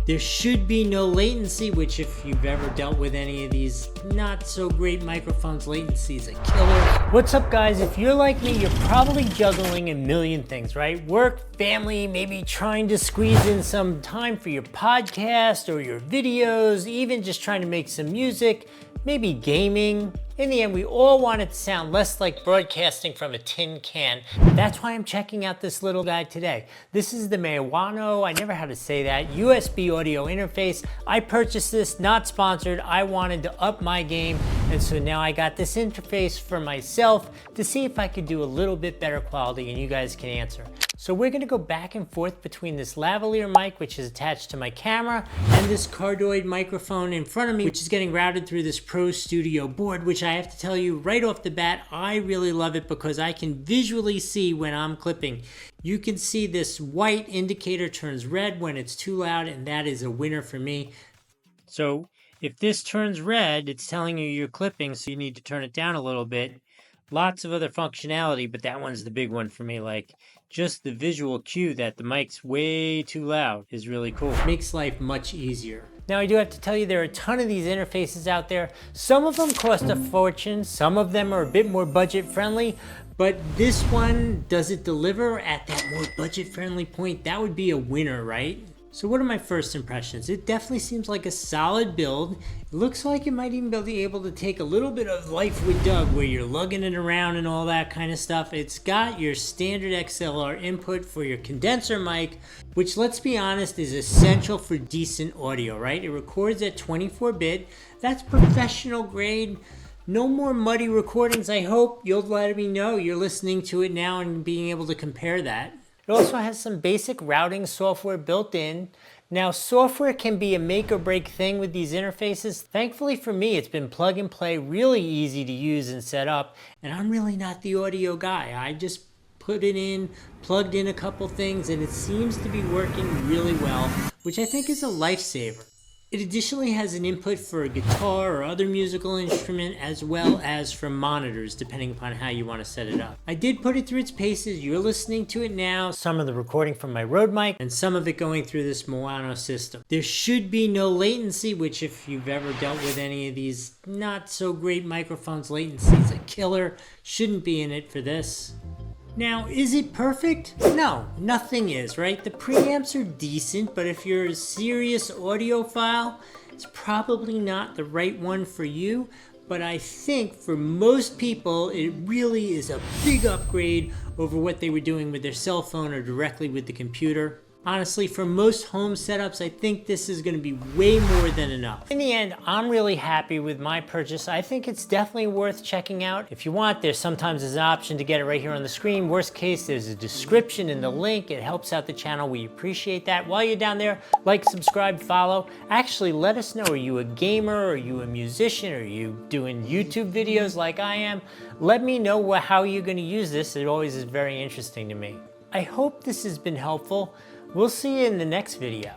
There should be no latency, which if you've ever dealt with any of these not so great microphones, latency is a killer. What's up guys? If you're like me, you're probably juggling a million things, right? Work, family, maybe trying to squeeze in some time for your podcast or your videos, even just trying to make some music, maybe gaming. In the end, we all want it to sound less like broadcasting from a tin can. That's why I'm checking out this little guy today. This is the MAONO, I never had to say that, USB audio interface. I purchased this, not sponsored. I wanted to up my game, and so now I got this interface for myself to see if I could do a little bit better quality, and you guys can answer. So we're gonna go back and forth between this lavalier mic, which is attached to my camera, and this cardioid microphone in front of me, which is getting routed through this Pro Studio board, which I have to tell you right off the bat, I really love it because I can visually see when I'm clipping. You can see this white indicator turns red when it's too loud, and that is a winner for me. So if this turns red, it's telling you you're clipping, so you need to turn it down a little bit. Lots of other functionality, but that one's the big one for me. Like, just the visual cue that the mic's way too loud is really cool. Makes life much easier. Now I do have to tell you there are a ton of these interfaces out there. Some of them cost a fortune, some of them are a bit more budget friendly, but this one, does it deliver at that more budget friendly point? That would be a winner, right? So what are my first impressions? It definitely seems like a solid build. It looks like it might even be able to take a little bit of Life with Doug where you're lugging it around and all that kind of stuff. It's got your standard XLR input for your condenser mic, which, let's be honest, is essential for decent audio, right? It records at 24-bit. That's professional grade. No more muddy recordings. I hope you'll let me know you're listening to it now and being able to compare that. It also has some basic routing software built in. Now, software can be a make or break thing with these interfaces. Thankfully for me, it's been plug and play, really easy to use and set up, and I'm really not the audio guy. I just put it in, plugged in a couple things, and it seems to be working really well, which I think is a lifesaver. It additionally has an input for a guitar or other musical instrument, as well as for monitors, depending upon how you want to set it up. I did put it through its paces. You're listening to it now. Some of the recording from my Rode mic, and some of it going through this MAONO system. There should be no latency, which if you've ever dealt with any of these not so great microphones, latency is a killer. Shouldn't be in it for this. Now, is it perfect? No, nothing is, right? The preamps are decent, but if you're a serious audiophile, it's probably not the right one for you. But I think for most people, it really is a big upgrade over what they were doing with their cell phone or directly with the computer. Honestly, for most home setups, I think this is going to be way more than enough. In the end, I'm really happy with my purchase. I think it's definitely worth checking out. If you want, there's sometimes an option to get it right here on the screen. Worst case, there's a description in the link. It helps out the channel. We appreciate that. While you're down there, like, subscribe, follow. Actually, let us know, are you a gamer? Are you a musician? Are you doing YouTube videos like I am? Let me know how you're going to use this. It always is very interesting to me. I hope this has been helpful. We'll see you in the next video.